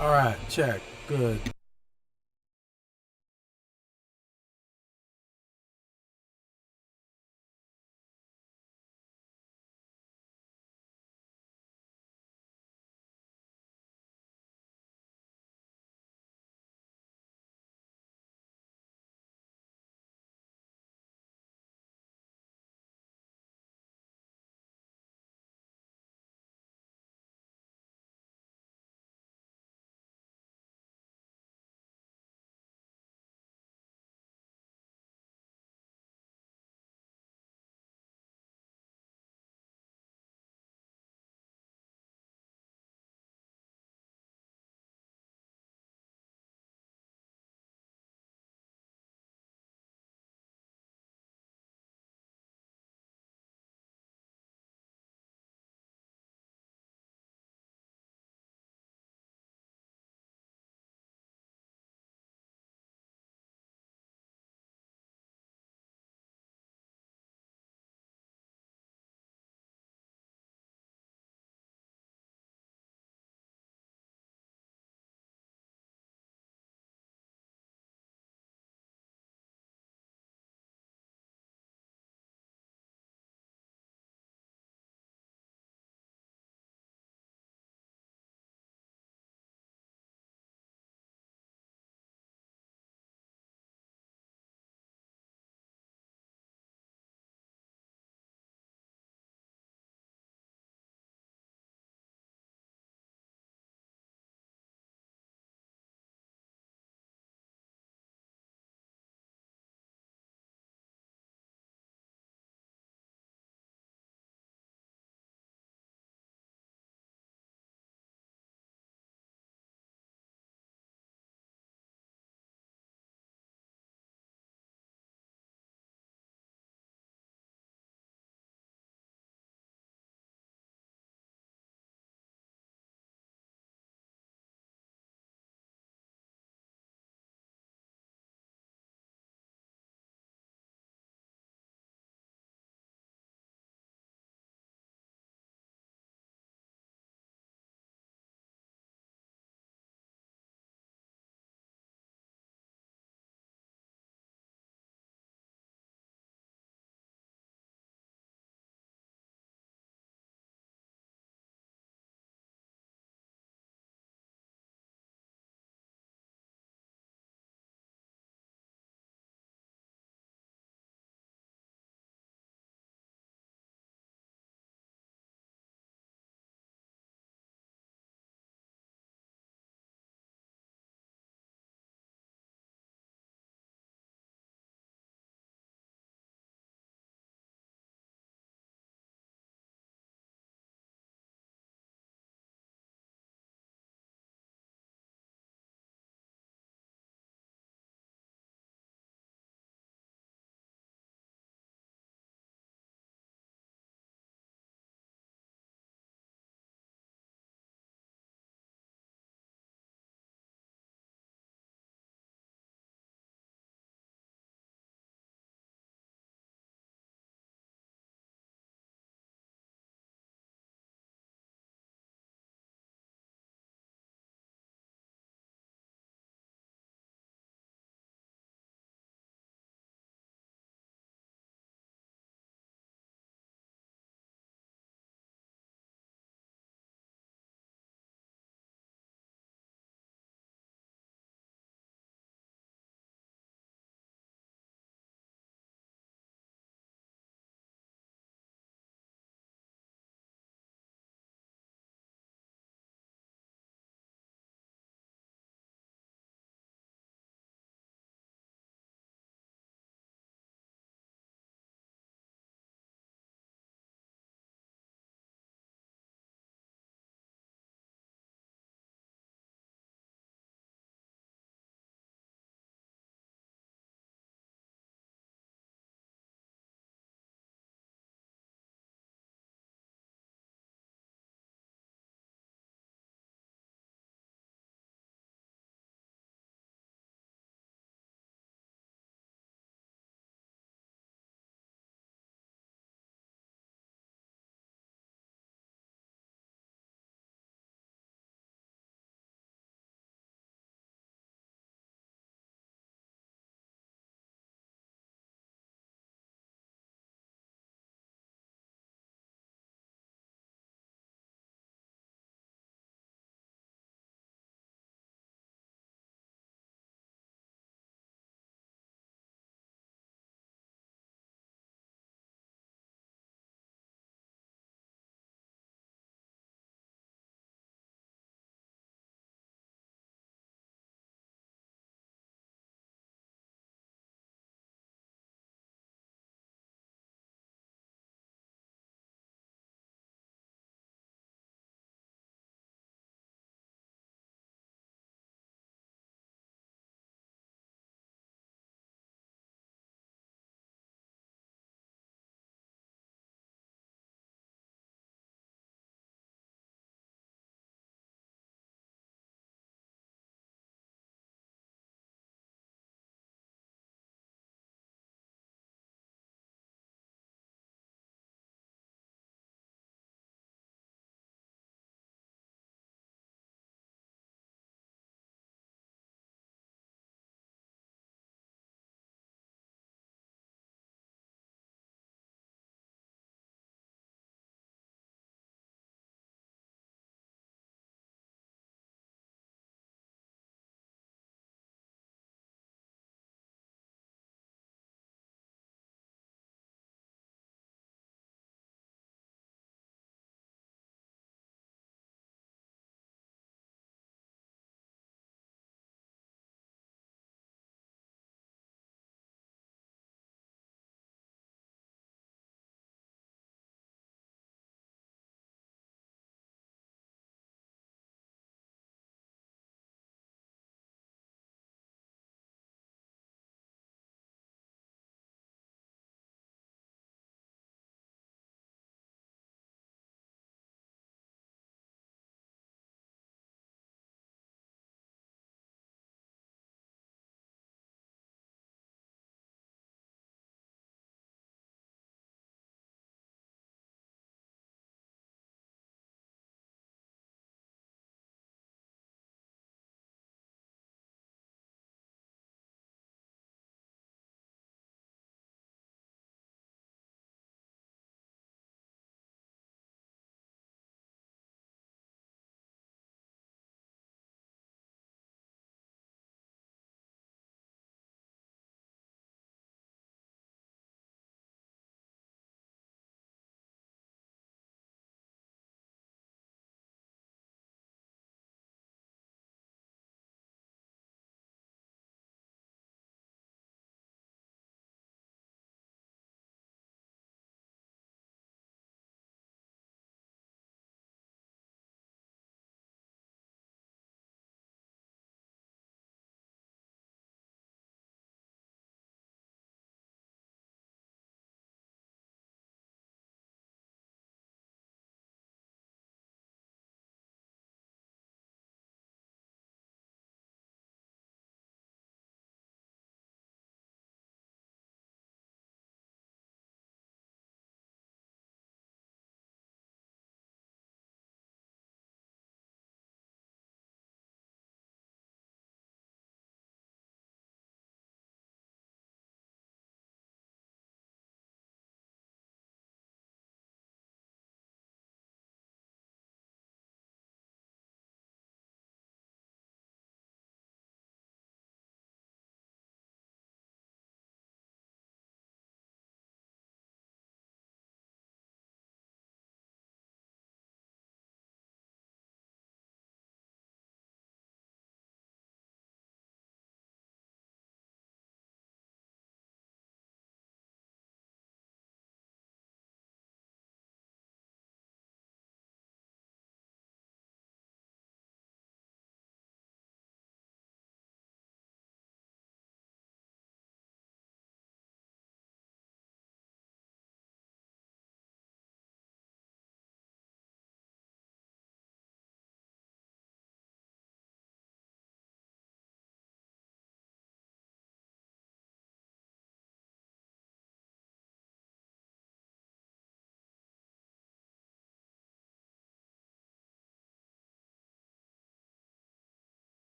All right, check. Good.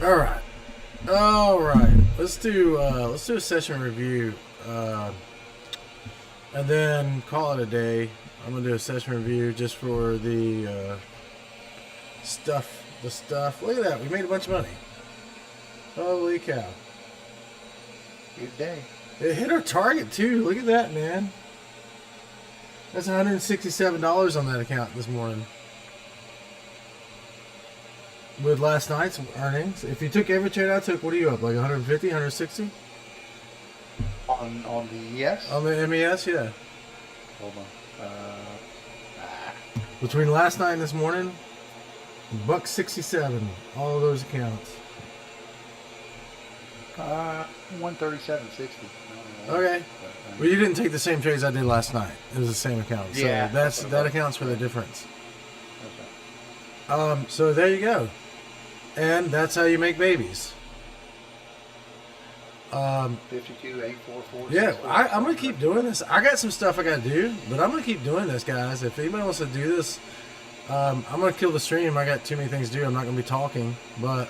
All right. All right. Let's do a session review, and then call it a day. I'm gonna do a session review just for the stuff. The stuff. Look at that. We made a bunch of money. Holy cow! Good day. It hit our target too. Look at that, man. That's $167 on that account this morning. With last night's earnings, if you took every trade I took, what are you up? Like 150, 160? On the ES? On the MES, yeah. Hold on. Between last night and this morning, $167, all of those accounts. 137.60. Okay. Well, you didn't take the same trades I did last night. It was the same account. So Yeah. that accounts for the difference. Okay. So there you go. And that's how you make babies. 52, 844. Yeah, I'm going to keep doing this. I got some stuff I got to do, but I'm going to keep doing this, guys. If anybody wants to do this, I'm going to kill the stream. I got too many things to do. I'm not going to be talking. But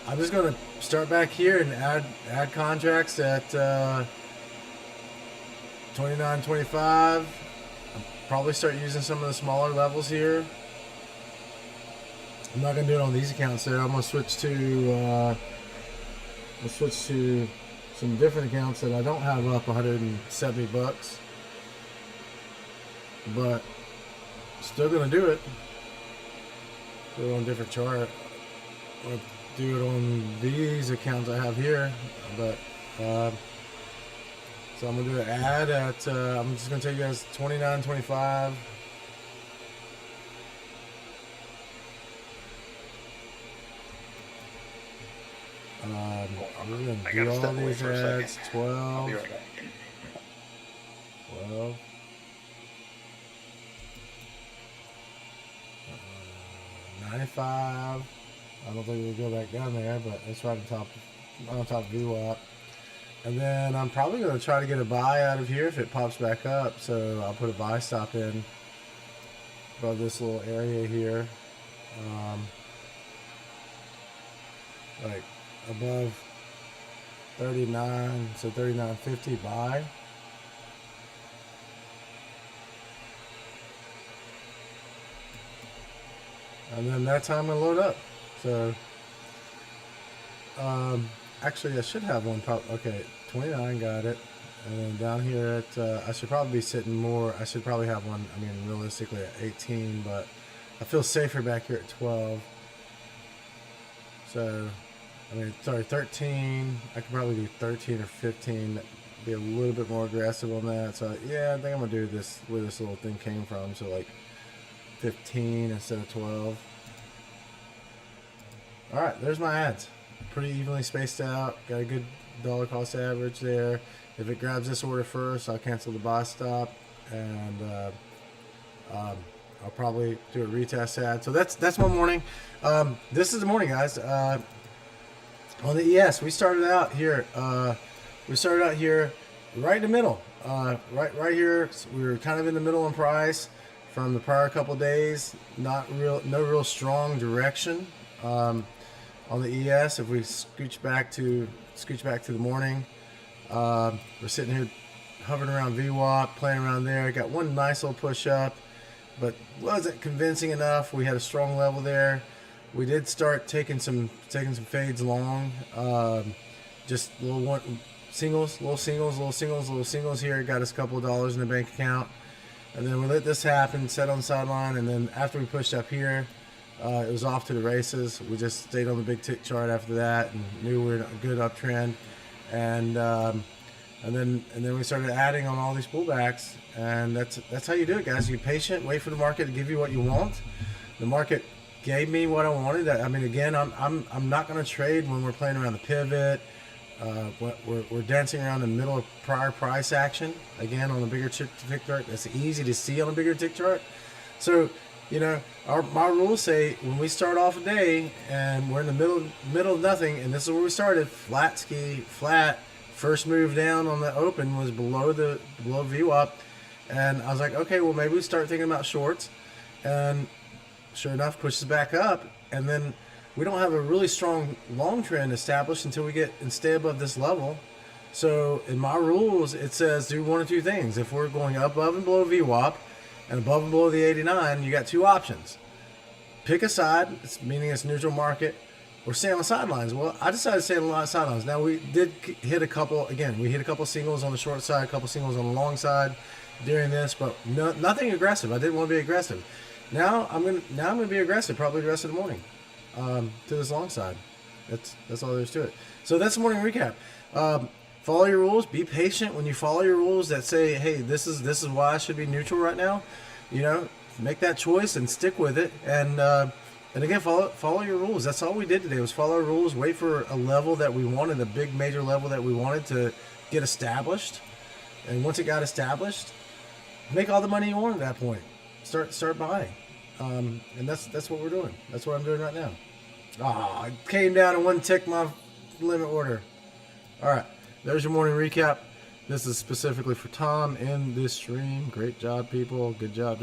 I'm just going to start back here and add contracts at 29.25. I'll probably start using some of the smaller levels here. I'm not going to do it on these accounts there. I'm going to switch to... I'll switch to some different accounts that I don't have up $170, but still gonna do it. Do it on a different chart. I'll do it on these accounts I have here, but so I'm gonna do an ad at. I'm just gonna take you guys $29.25. We're going to do all these ads. 12. Be right back. 12. 95. I don't think we'll go back down there, but it's right on top of VWAP. And then I'm probably going to try to get a buy out of here if it pops back up. So I'll put a buy stop in above this little area here. Like above 39, so 39.50 buy. And then that's how I'm gonna load up. So actually I should have one okay, 29, got it. And then down here at I should probably be sitting more. I should probably have one, I mean realistically at 18, but I feel safer back here at 12. So I mean, sorry, 13. I could probably do 13 or 15. Be a little bit more aggressive on that. So yeah, I think I'm gonna do this where this little thing came from. So like 15 instead of 12. All right, there's my ads. Pretty evenly spaced out. Got a good dollar cost average there. If it grabs this order first, I'll cancel the buy stop, and I'll probably do a retest ad. So that's my morning. This is the morning, guys. On the ES, we started out here. Right in the middle. Right here. We were kind of in the middle in price from the prior couple days. No real strong direction on the ES. If we scooch back to the morning, we're sitting here hovering around VWAP, playing around there. Got one nice little push up, but wasn't convincing enough. We had a strong level there. We did start taking some fades long, just little singles here. Got us a couple of dollars in the bank account, and then we let this happen, sat on the sideline, and then after we pushed up here, it was off to the races. We just stayed on the big tick chart after that, and knew we were in a good uptrend, and then we started adding on all these pullbacks, and that's how you do it, guys. You patient, wait for the market to give you what you want. The market gave me what I wanted. I mean, again, I'm not going to trade when we're playing around the pivot. We're dancing around the middle of prior price action again on the bigger tick chart. That's easy to see on a bigger tick chart. So, you know, my rules say when we start off a day and we're in the middle of nothing, and this is where we started, flat ski, flat. First move down on the open was below VWAP, and I was like, okay, well maybe we start thinking about shorts, and sure enough, pushes back up, and then we don't have a really strong long trend established until we get and stay above this level. So in my rules, it says do one of two things. If we're going above and below VWAP and above and below the 89, you got two options. Pick a side, meaning it's neutral market, or stay on the sidelines. Well, I decided to stay on the sidelines. Now, we did hit a couple, again, we hit a couple singles on the short side, a couple singles on the long side during this, but nothing aggressive. I didn't want to be aggressive. Now I'm gonna be aggressive probably the rest of the morning to this long side. That's all there is to it. So that's the morning recap. Follow your rules. Be patient when you follow your rules that say, hey, this is why I should be neutral right now. You know, make that choice and stick with it. And again, follow your rules. That's all we did today was follow our rules. Wait for a level that we wanted, a big major level that we wanted to get established. And once it got established, make all the money you want at that point. Start buying. And that's what we're doing. That's what I'm doing right now. I came down and wouldn't tick my limit order. All right. There's your morning recap. This is specifically for Tom in this stream. Great job, people. Good job.